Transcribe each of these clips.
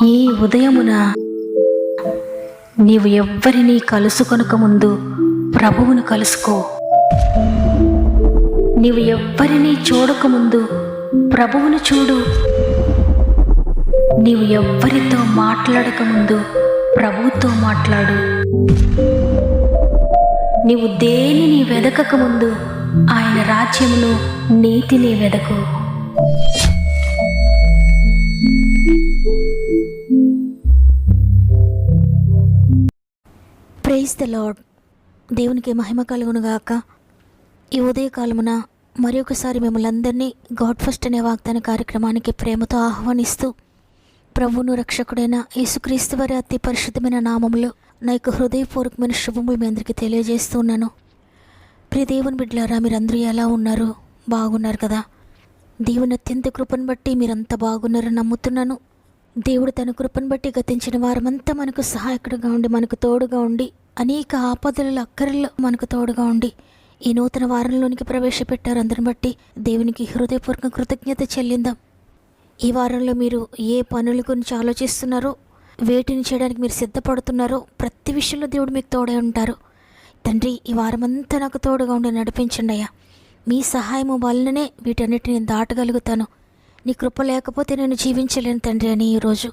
ఈ ఉదయమున నీవు ఎవ్వరినీ కలుసుకొనక ముందు ప్రభువును కలుసుకో. నీవు ఎవ్వరినీ చూడకముందు ప్రభువును చూడు. నీవు ఎవ్వరితో మాట్లాడకముందు ప్రభువుతో మాట్లాడు. నీవు దేనిని వెదకకముందు ఆయన రాజ్యమును నీతిని వెదకు. Praise the lord. దేవునికి మహిమ కలుగునుగాక. ఈ ఉదయకాలమున మరి ఒకసారి మిమ్మల్ని అందరినీ గాడ్ ఫస్ట్ అనే వాగ్దాన కార్యక్రమానికి ప్రేమతో ఆహ్వానిస్తూ ప్రభువును రక్షకుడైన యేసుక్రీస్తు వారి అతి పరిశుద్ధమైన నామములో నా యొక్క హృదయపూర్వకమైన శుభములు మీ అందరికీ తెలియజేస్తున్నాను. ప్రియ దేవుని బిడ్డలారా, మీరందరూ ఎలా ఉన్నారు? బాగున్నారు కదా? దేవుని అత్యంత కృపను బట్టి మీరంతా బాగున్నారని నమ్ముతున్నాను. దేవుడు తన కృపను బట్టి గతించిన వారమంతా మనకు సహాయకుడిగా ఉండి, మనకు తోడుగా ఉండి, అనేక ఆపదలలో అక్కరల్లో మనకు తోడుగా ఉండి ఈ నూతన వారంలోనికి ప్రవేశపెట్టారు. అందరిని బట్టి దేవునికి హృదయపూర్వక కృతజ్ఞత చెల్లిందాం. ఈ వారంలో మీరు ఏ పనుల గురించి ఆలోచిస్తున్నారో, వేటిని చేయడానికి మీరు సిద్ధపడుతున్నారో, ప్రతి విషయంలో దేవుడు మీకు తోడే ఉంటారు. తండ్రి, ఈ వారమంతా నాకు తోడుగా ఉండి నడిపించండి అయ్యా. మీ సహాయము వలననే వీటన్నిటిని దాటగలుగుతాను. నీ కృప లేకపోతే నేను జీవించలేను తండ్రి అని ఈరోజు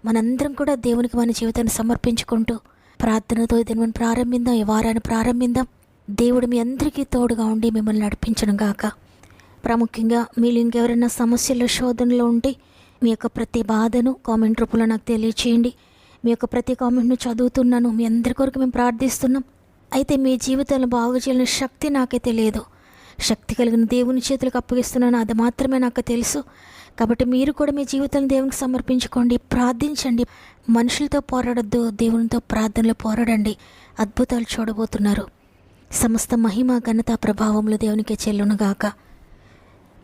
మనందరం కూడా దేవునికి మన జీవితాన్ని సమర్పించుకుంటూ ప్రార్థనతో దీన్ని ప్రారంభిద్దాం. ఈ వారాన్ని ప్రారంభిద్దాం. దేవుడు మీ అందరికీ తోడుగా ఉండి మిమ్మల్ని నడిపించడం గాక. ప్రాముఖ్యంగా మీరు ఇంకెవరైనా సమస్యల్లో, శోధనలో ఉంటే మీ యొక్క ప్రతి బాధను కామెంట్ రూపంలో నాకు తెలియచేయండి. మీ యొక్క ప్రతి కామెంట్ను చదువుతున్నాను. మీ అందరి కొరకు మేము ప్రార్థిస్తున్నాం. అయితే మీ జీవితాలను బాగు చేయాలని శక్తి నాకైతే లేదు. శక్తి కలిగిన దేవుని చేతులకు అప్పగిస్తున్నాను, అది మాత్రమే నాకు తెలుసు. కాబట్టి మీరు కూడా మీ జీవితాలను దేవునికి సమర్పించుకోండి, ప్రార్థించండి. మనుషులతో పోరాడొద్దు, దేవునితో ప్రార్థనలో పోరాడండి. అద్భుతాలు చూడబోతున్నారు. సమస్త మహిమ, ఘనత, ప్రభావములు దేవునికే చెల్లునుగాక.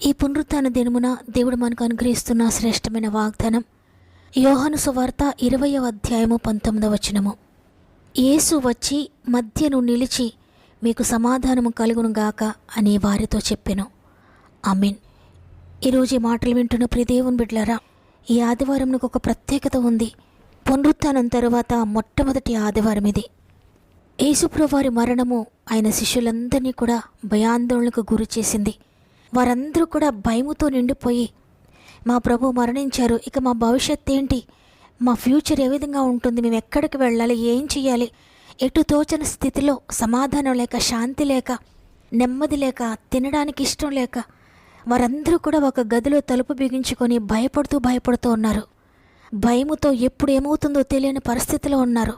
ఈ పునరుత్థాన దినమున దేవుడు మనకు అనుగ్రహిస్తున్న శ్రేష్టమైన వాగ్దానం యోహాను సువార్త 20వ అధ్యాయము 19వ వచనము. యేసు వచ్చి మధ్యను నిలిచి మీకు సమాధానము కలుగునుగాక అని వారితో చెప్పెను. ఆమేన్. ఈరోజు ఈ మాటలు వింటున్న ప్రియ దేవుని బిడ్డలారా, ఈ ఆదివారంకు ఒక ప్రత్యేకత ఉంది. పునరుత్థానం తరువాత మొట్టమొదటి ఆదివారం ఇది. యేసుప్రభువారి మరణము ఆయన శిష్యులందరినీ కూడా భయాందోళనకు గురి చేసింది. వారందరూ కూడా భయముతో నిండిపోయి, మా ప్రభు మరణించారు, ఇక మా భవిష్యత్ ఏంటి? మా ఫ్యూచర్ ఏ విధంగా ఉంటుంది? మేము ఎక్కడికి వెళ్ళాలి? ఏం చేయాలి? ఎటు తోచని స్థితిలో, సమాధానం లేక, శాంతి లేక, నెమ్మది లేక, తినడానికి ఇష్టం లేక వారందరూ కూడా ఒక గదిలో తలుపు బిగించుకొని భయపడుతూ ఉన్నారు. భయముతో ఎప్పుడు ఏమవుతుందో తెలియని పరిస్థితిలో ఉన్నారు.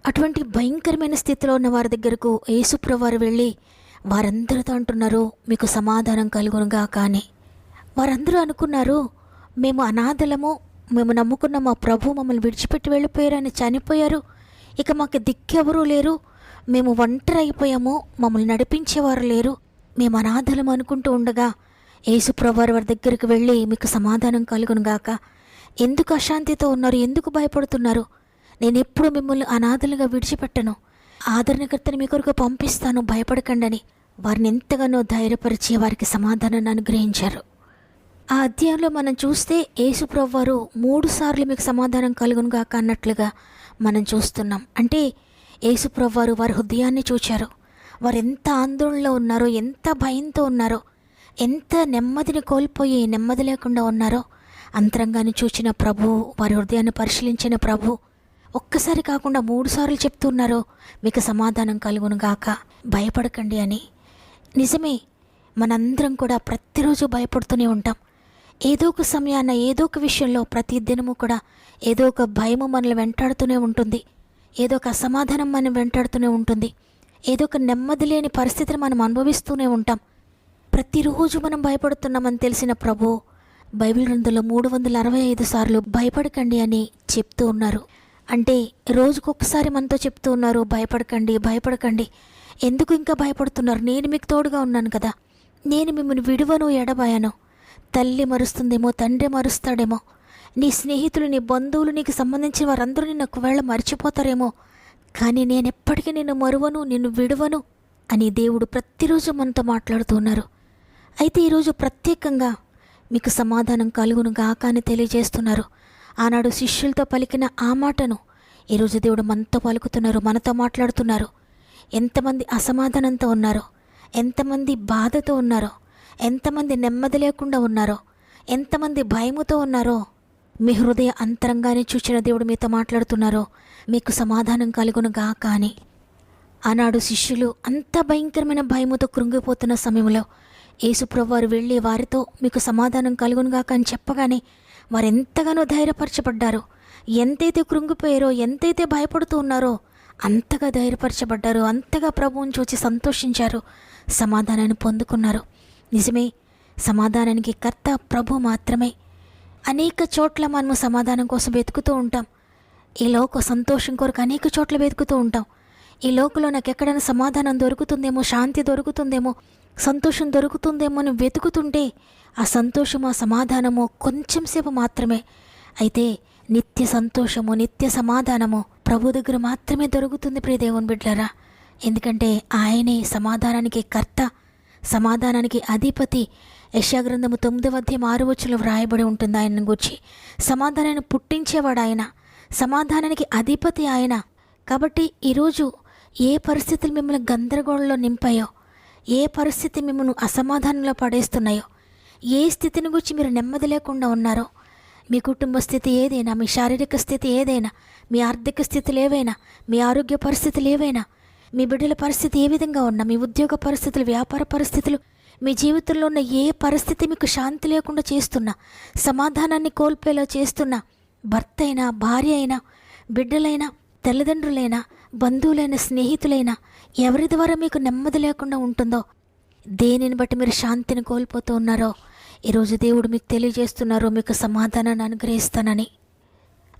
అటువంటి భయంకరమైన స్థితిలో ఉన్న వారి దగ్గరకు యేసుప్రభువారు వెళ్ళి వారందరితో అంటున్నారు, మీకు సమాధానం కలుగునుగా. కానీ వారందరూ అనుకున్నారు, మేము అనాథలము, మేము నమ్ముకున్న మా ప్రభు మమ్మల్ని విడిచిపెట్టి వెళ్ళిపోయారు, ఆయన చనిపోయారు, ఇక మాకు దిక్కెవరూ లేరు, మేము ఒంటరి అయిపోయాము, మమ్మల్ని నడిపించేవారు లేరు, మేము అనాథలం అనుకుంటూ ఉండగా యేసుప్రభువారు వారి దగ్గరికి వెళ్ళి మీకు సమాధానం కలుగునుగాక. ఎందుకు అశాంతితో ఉన్నారు? ఎందుకు భయపడుతున్నారు? నేను ఎప్పుడు మిమ్మల్ని అనాథలుగా విడిచిపెట్టను, ఆదరణకర్తని మీ కొరకు పంపిస్తాను, భయపడకండి అని వారిని ఎంతగానో ధైర్యపరిచి వారికి సమాధానాన్ని అనుగ్రహించారు. ఆ అధ్యాయంలో మనం చూస్తే యేసుప్రభువారు 3 సార్లు మీకు సమాధానం కలుగునుగాక అన్నట్లుగా మనం చూస్తున్నాం. అంటే యేసుప్రభువారు వారి హృదయాన్ని చూచారు. వారు ఎంత ఆందోళనలో ఉన్నారో, ఎంత భయంతో ఉన్నారో, ఎంత నెమ్మదిని కోల్పోయి నెమ్మది లేకుండా ఉన్నారో అంతరంగాన్ని చూచిన ప్రభు, వారి హృదయాన్ని పరిశీలించిన ప్రభు ఒక్కసారి కాకుండా 3 సార్లు చెప్తున్నారు, మీకు సమాధానం కలుగునుగాక, భయపడకండి అని. నిజమే, మనందరం కూడా ప్రతిరోజు భయపడుతూనే ఉంటాం. ఏదో ఒక సమయాన, ఏదో ఒక విషయంలో, ప్రతి దినము కూడా ఏదో ఒక భయము మనల్ని వెంటాడుతూనే ఉంటుంది. ఏదో ఒక అసమాధానం మనం వెంటాడుతూనే ఉంటుంది. ఏదో ఒక నెమ్మది లేని పరిస్థితిని మనం అనుభవిస్తూనే ఉంటాం. ప్రతిరోజు మనం భయపడుతున్నామని తెలిసిన ప్రభు బైబిల్ గ్రంథంలో 365 సార్లు భయపడకండి అని చెప్తూ ఉన్నారు. అంటే రోజుకొకసారి మనతో చెప్తూ ఉన్నారు, భయపడకండి, భయపడకండి. ఎందుకు ఇంకా భయపడుతున్నారు? నేను మీకు తోడుగా ఉన్నాను కదా, నేను మిమ్మల్ని విడువను, ఎడబాయను. తల్లి మరుస్తుందేమో, తండ్రి మరుస్తాడేమో, నీ స్నేహితులు, నీ బంధువులు, నీకు సంబంధించిన వారందరూ నిన్ను ఒకవేళ మర్చిపోతారేమో, కానీ నేను ఎప్పటికీ నిన్ను మరువను, నిన్ను విడువను అని దేవుడు ప్రతిరోజు మనతో మాట్లాడుతూ ఉన్నారు. అయితే ఈరోజు ప్రత్యేకంగా మీకు సమాధానం కలుగును గాక అని తెలియజేస్తున్నారు. ఆనాడు శిష్యులతో పలికిన ఆ మాటను ఈరోజు దేవుడు మనతో పలుకుతున్నారు, మనతో మాట్లాడుతున్నారు. ఎంతమంది అసమాధానంతో ఉన్నారో, ఎంతమంది బాధతో ఉన్నారో, ఎంతమంది నెమ్మది లేకుండా ఉన్నారో, ఎంతమంది భయముతో ఉన్నారో, మీ హృదయ అంతరంగానే చూచిన దేవుడు మీతో మాట్లాడుతున్నారో మీకు సమాధానం కలుగునుగా. కానీ ఆనాడు శిష్యులు అంత భయంకరమైన భయముతో కృంగిపోతున్న సమయంలో యేసుప్రభువు వారు వెళ్ళి వారితో మీకు సమాధానం కలుగునుగాక అని చెప్పగానే వారు ఎంతగానో ధైర్యపరచబడ్డారు. ఎంతైతే కృంగిపోయారో, ఎంతైతే భయపడుతూ ఉన్నారో అంతగా ధైర్యపరచబడ్డారు, అంతగా ప్రభువుని చూచి సంతోషించారు, సమాధానాన్ని పొందుకున్నారు. నిజమే, సమాధానానికి కర్త ప్రభు మాత్రమే. అనేక చోట్ల మనము సమాధానం కోసం వెతుకుతూ ఉంటాం. ఈ లోక సంతోషం కొరకు అనేక చోట్ల వెతుకుతూ ఉంటాం. ఈ లోకంలో నాకు ఎక్కడైనా సమాధానం దొరుకుతుందేమో, శాంతి దొరుకుతుందేమో, సంతోషం దొరుకుతుందేమో అని వెతుకుతుంటే ఆ సంతోషము, ఆ సమాధానము కొంచెం సేపు మాత్రమే. అయితే నిత్య సంతోషము, నిత్య సమాధానము ప్రభు దగ్గర మాత్రమే దొరుకుతుంది ప్రియ దేవుని బిడ్డలారా. ఎందుకంటే ఆయనే సమాధానానికి కర్త, సమాధానానికి అధిపతి. యెషయా గ్రంథము 9వ అధ్యాయం 6వ వచనంలో వ్రాయబడి ఉంటుంది ఆయన గురించి. సమాధానాన్ని పుట్టించేవాడు ఆయన, సమాధానానికి అధిపతి ఆయన. కాబట్టి ఈరోజు ఏ పరిస్థితులు మిమ్మల్ని గందరగోళంలో నింపాయో, ఏ పరిస్థితి మిమ్మల్ని అసమాధానంలో పడేస్తున్నాయో, ఏ స్థితిని గురించి మీరు నెమ్మది లేకుండా ఉన్నారో, మీ కుటుంబ స్థితి ఏదైనా, మీ శారీరక స్థితి ఏదైనా, మీ ఆర్థిక స్థితులు ఏవైనా, మీ ఆరోగ్య పరిస్థితులు ఏవైనా, మీ బిడ్డల పరిస్థితి ఏ విధంగా ఉన్నా, మీ ఉద్యోగ పరిస్థితులు, వ్యాపార పరిస్థితులు, మీ జీవితంలో ఉన్న ఏ పరిస్థితి మీకు శాంతి లేకుండా చేస్తున్నా, సమాధానాన్ని కోల్పోయేలా చేస్తున్నా, భర్త అయినా, భార్య అయినా, బిడ్డలైనా, తల్లిదండ్రులైనా, బంధువులైన, స్నేహితులైనా, ఎవరి ద్వారా మీకు నెమ్మది లేకుండా ఉంటుందో, దేనిని బట్టి మీరు శాంతిని కోల్పోతూ ఉన్నారో ఈరోజు దేవుడు మీకు తెలియజేస్తున్నారో మీకు సమాధానాన్ని అనుగ్రహిస్తానని.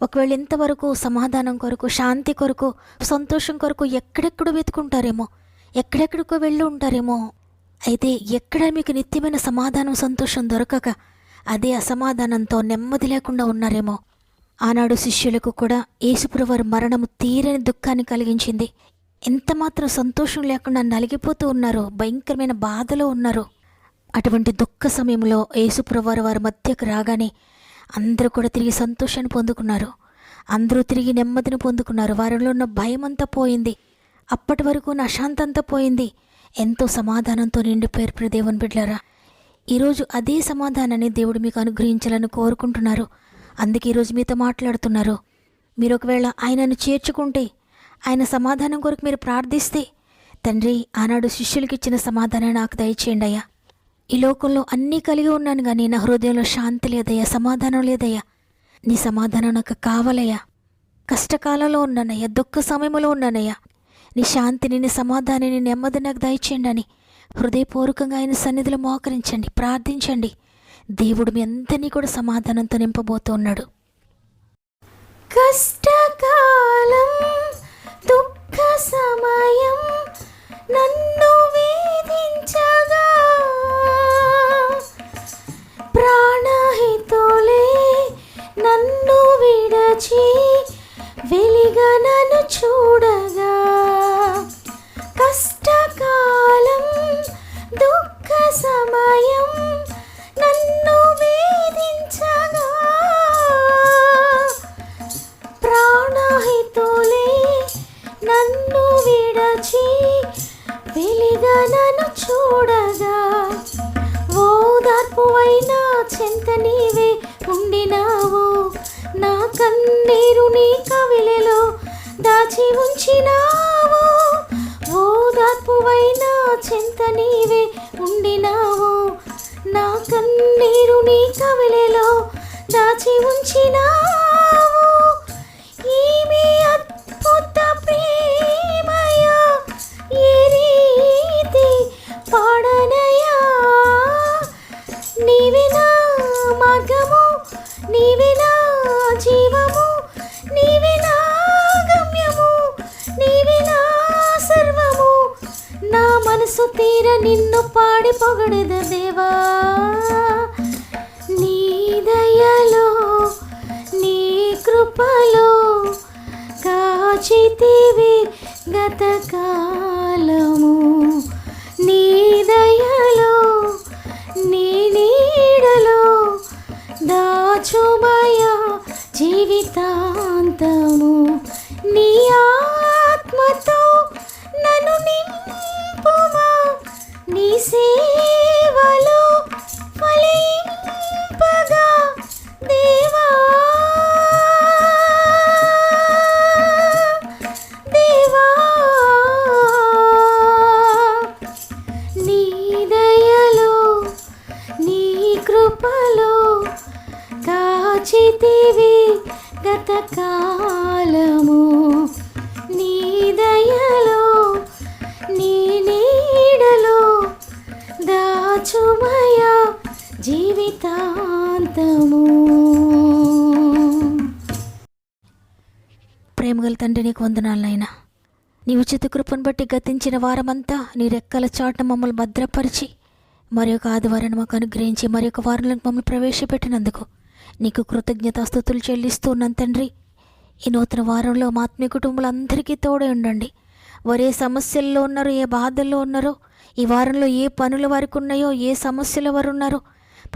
ఒకవేళ ఇంతవరకు సమాధానం కొరకు, శాంతి కొరకు, సంతోషం కొరకు ఎక్కడెక్కడో వెతుకుంటారేమో, ఎక్కడెక్కడికో వెళ్ళి ఉంటారేమో. అయితే ఎక్కడ మీకు నిత్యమైన సమాధానం, సంతోషం దొరకక అదే అసమాధానంతో నెమ్మది లేకుండా ఉన్నారేమో. ఆనాడు శిష్యులకు కూడా యేసుప్రభువారి మరణము తీరని దుఃఖాన్ని కలిగించింది. ఎంతమాత్రం సంతోషం లేకుండా నలిగిపోతూ ఉన్నారో, భయంకరమైన బాధలో ఉన్నారో. అటువంటి దుఃఖ సమయంలో యేసుప్రభువారు వారి మధ్యకు రాగానే అందరూ కూడా తిరిగి సంతోషాన్ని పొందుకున్నారు, అందరూ తిరిగి నెమ్మదిని పొందుకున్నారు. వారిలో ఉన్న భయం అంతా పోయింది, అప్పటి వరకు ఉన్న అశాంతి అంతా పోయింది. ఎంతో సమాధానంతో నిండిపోయారు ప్రియ దేవుని బిడ్డలారా. ఈరోజు అదే సమాధానాన్ని దేవుడు మీకు అనుగ్రహించాలని కోరుకుంటున్నారు. అందుకే ఈరోజు మీతో మాట్లాడుతున్నారు. మీరు ఒకవేళ ఆయనను చేర్చుకుంటే, ఆయన సమాధానం కొరకు మీరు ప్రార్థిస్తే, తండ్రి ఆనాడు శిష్యులకి ఇచ్చిన సమాధానాన్ని నాకు దయచేయండి అయ్యా. ఈ లోకంలో అన్నీ కలిగి ఉన్నాను కానీ నా హృదయంలో శాంతి లేదయ్యా, సమాధానం లేదయ్యా. నీ సమాధానం నాకు కావాలయ్యా. కష్టకాలంలో ఉన్నానయ్యా, దుఃఖ సమయంలో ఉన్నానయ్యా. నీ శాంతిని, నీ సమాధానాన్ని, నెమ్మది నాకు దయచేయండి అని హృదయపూర్వకంగా ఆయన సన్నిధిలో మోకరించండి, ప్రార్థించండి. దేవుడు మీ అందరినీ కూడా సమాధానంతో నింపబోతూ ఉన్నాడు. కష్టకాలం, దుఃఖ సమయం నన్ను వేధించగా, ప్రాణహితులే నన్ను విడచి వెలిగా నన్ను చూడగా, కష్టకాలం, దుఃఖ సమయం నన్ను వేధించగా, ప్రాణహితులే నన్ను విడచి వెలిగా నన్ను చూడగా, ఓదార్పువైనా చెంత నీవే ఉండినావు, నా కన్నీరు నీ కవిలలో దాచి ఉంచినావు, ఓదార్పువైనా చెంత నీవే ఉండినావు, నా కన్నీరు నీ కవిలలో దాచి ఉంచినావు. ఈమె అద్భుత ప్రేమయా, ఏ రీతి పాడనయా, నీవే నా మార్గము, నీవే నా జీవము, నీవే నా గమ్యము, నీవే నా సర్వము, నా మనసు తీర నిన్ను పాడి పొగడెద దేవా. నీ దయలో, నీ కృపలో కాచితివి గతకాలము, నీ దయలో, నీ నీడలో దాచుమయా కాచితివి గతకాలము, నీ దయలో నీ నీడలో దాచుమయ జీవితాంతము. ప్రేమగల తండ్రి, నీకు వందనాలు నాయనా. నీ ఉచిత కృపను బట్టి గతించిన వారమంతా నీ రెక్కల చాటున మమ్మల్ని భద్రపరిచి మరి ఒక ఆదివారాన్ని మాకు అనుగ్రహించి మరి ఒక వారంలో మమ్మల్ని ప్రవేశపెట్టినందుకు నీకు కృతజ్ఞతాస్తుతులు చెల్లిస్తూ ఉన్నాను తండ్రి. ఈ నూతన వారంలో మా ఆత్మీయ కుటుంబాలందరికీ తోడే ఉండండి. వారు ఏ సమస్యల్లో ఉన్నారో, ఏ బాధల్లో ఉన్నారో, ఈ వారంలో ఏ పనులు వారికి ఉన్నాయో, ఏ సమస్యలు వారు ఉన్నారో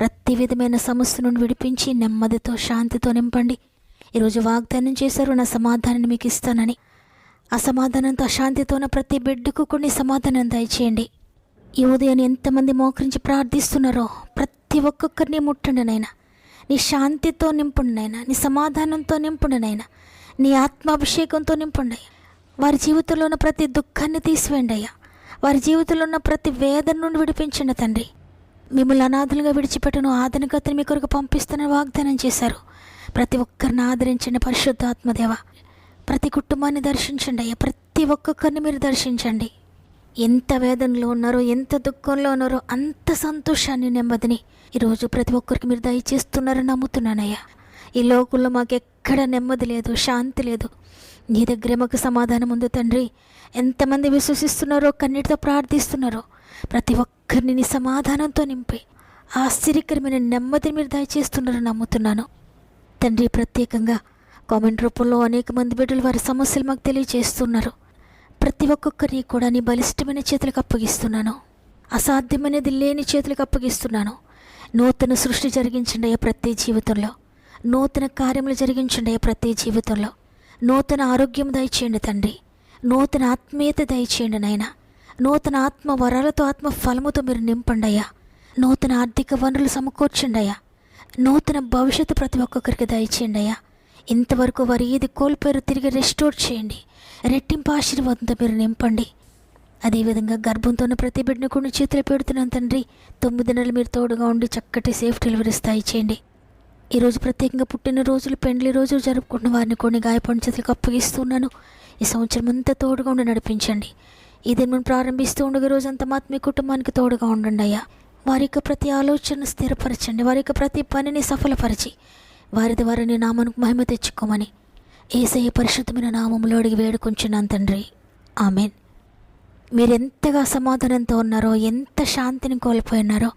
ప్రతి విధమైన సమస్య నుండి విడిపించి నెమ్మదితో శాంతితో నింపండి. ఈరోజు వాగ్దానం చేశారు, నా సమాధానాన్ని మీకు ఇస్తానని. ఆ సమాధానంతో అశాంతితో ప్రతి బిడ్డకు కొన్ని సమాధానం దయచేయండి. ఈ ఉదయాన్ని ఎంతమంది మోకరించి ప్రార్థిస్తున్నారో ప్రతి ఒక్కొక్కరిని ముట్టండి నాయనా. నీ శాంతితో నింపండి నాయనా, నీ సమాధానంతో నింపండి నాయనా, నీ ఆత్మాభిషేకంతో నింపండి. వారి జీవితంలో ఉన్న ప్రతి దుఃఖాన్ని తీసివేయండి అయ్యా. వారి జీవితంలో ఉన్న ప్రతి వేదన నుండి విడిపించండి తండ్రి. మిమ్మల్ని అనాథలుగా విడిచిపెట్టను ఆదరణకర్తని మీ కొరకు పంపిస్తున్న వాగ్దానం చేశారు. ప్రతి ఒక్కరిని ఆదరించండి పరిశుద్ధాత్మదేవ. ప్రతి కుటుంబాన్ని దర్శించండి అయ్యా. ప్రతి ఒక్కొక్కరిని మీరు దర్శించండి. ఎంత వేదనలో ఉన్నారో, ఎంత దుఃఖంలో ఉన్నారో అంత సంతోషాన్ని, నెమ్మదిని ఈరోజు ప్రతి ఒక్కరికి మీరు దయచేస్తున్నారని నమ్ముతున్నానయ్యా. ఈ లోకంలో మాకు ఎక్కడ నెమ్మది లేదు, శాంతి లేదు. నీ దగ్గరే మాకు సమాధానం ఉంది తండ్రి. ఎంతమంది విశ్వసిస్తున్నారో, కన్నీటితో ప్రార్థిస్తున్నారో ప్రతి ఒక్కరిని నీ సమాధానంతో నింపి ఆశ్చర్యకరమైన నెమ్మదిని మీరు దయచేస్తున్నారని నమ్ముతున్నాను తండ్రి. ప్రత్యేకంగా కామెంట్ రూపంలో అనేక మంది బిడ్డలు వారి సమస్యలు మాకు తెలియజేస్తున్నారు. ప్రతి ఒక్కొక్కరిని కూడా నీ బలిష్టమైన చేతులకు అప్పగిస్తున్నాను. అసాధ్యమైనది లేని చేతులకు అప్పగిస్తున్నాను. నూతన సృష్టి జరిగించండి అయ్యా ప్రతి జీవితంలో. నూతన కార్యములు జరిగించండి అయ్యా ప్రతి జీవితంలో. నూతన ఆరోగ్యం దయచేయండి తండ్రి. నూతన ఆత్మీయత దయచేయండి నాయన. నూతన ఆత్మ వరాలతో, ఆత్మ ఫలముతో మీరు నింపండి అయ్యా. నూతన ఆర్థిక వనరులు సమకూర్చండి అయ్యా. నూతన భవిష్యత్తు ప్రతి ఒక్కొక్కరికి దయచేయండి అయ్యా. ఇంతవరకు వారు ఏది కోల్పోయారో తిరిగి రెస్టోర్ చేయండి. రెట్టింపు ఆశీర్వాదంతో మీరు నింపండి. అదేవిధంగా గర్భంతో ఉన్న ప్రతి బిడ్డను కొన్ని చేతులు పెడుతున్నాను తండ్రి. 9 నెలలు మీరు తోడుగా ఉండి చక్కటి సేఫ్ డెలివరీ స్థాయి చేయండి. ఈరోజు ప్రత్యేకంగా పుట్టినరోజులు, పెండ్లి రోజులు జరుపుకుంటున్న వారిని కొన్ని గాయపడిన చేతులకు అప్పగిస్తున్నాను. ఈ సంవత్సరం అంతా తోడుగా ఉండి నడిపించండి. ఇది మనం ప్రారంభిస్తూ ఉండగా రోజంతా మాత్రం మీ కుటుంబానికి తోడుగా ఉండండి అయ్యా. వారి యొక్క ప్రతి ఆలోచనను స్థిరపరచండి. వారి యొక్క ప్రతి పనిని సఫలపరిచి వారి ద్వారా నీ నామానికి మహిమ తెచ్చుకోమని యేసయ్య పరిశుద్ధమైన నామములో అడిగి వేడుకుంటున్నాను తండ్రి. ఆమెన్. మీరెంతగా సమాధానంతో ఉన్నారో, ఎంత శాంతిని కోల్పోయినారో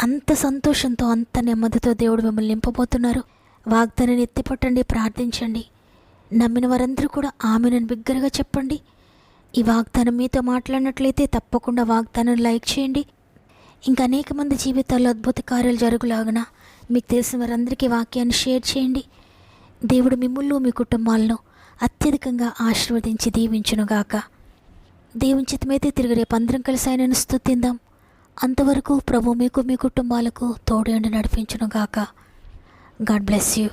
అంత సంతోషంతో, అంత నెమ్మదితో దేవుడు మిమ్మల్ని నింపబోతున్నారు. వాగ్దానాన్ని ఎత్తిపట్టండి, ప్రార్థించండి. నమ్మిన వారందరూ కూడా ఆమెను బిగ్గరగా చెప్పండి. ఈ వాగ్దానం మీతో మాట్లాడినట్లయితే తప్పకుండా వాగ్దానం లైక్ చేయండి. ఇంకా అనేక మంది జీవితాల్లో అద్భుత కార్యాలు జరుగులాగున మీకు తెలిసిన వారందరికీ వాక్యాన్ని షేర్ చేయండి. దేవుడు మిమ్మల్ని, మీ కుటుంబాలను అత్యధికంగా ఆశీర్వదించి దీవించునుగాక. దేవుని చిత్తమైతే తిరిగి రేపు అందరం కలిసి ఆయనను స్తుతిందాం. అంతవరకు ప్రభు మీకు, మీ కుటుంబాలకు తోడు నడిపించునుగాక. God bless you.